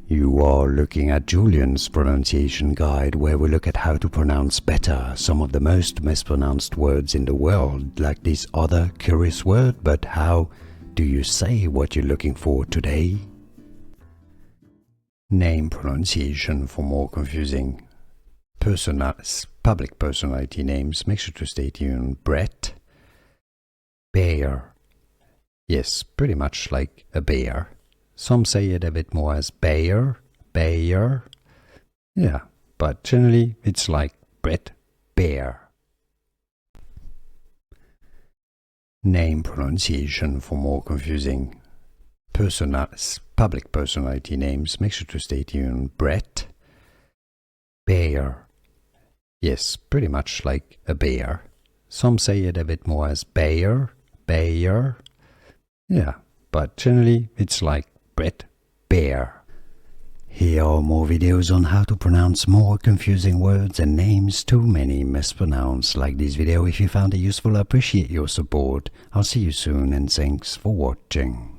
You are looking at Julian's pronunciation guide, where we look at how to pronounce better some of the most mispronounced words in the world, like this other curious word. But how do you say what you're looking for today? Name pronunciation for more confusing public personality names. Make sure to stay tuned. Bret Baier. Yes, pretty much like a bear. Some say it a bit more as Baier, Baier. Yeah, but generally it's like Bret Baier. Name pronunciation for more confusing public personality names. Make sure to stay tuned. Bret Baier. Yes, pretty much like a bear. Some say it a bit more as Baier, Baier. Yeah, but generally it's like Bret Baier. Here are more videos on how to pronounce more confusing words and names too many mispronounced. Like this video if you found it useful. I appreciate your support. I'll see you soon and thanks for watching.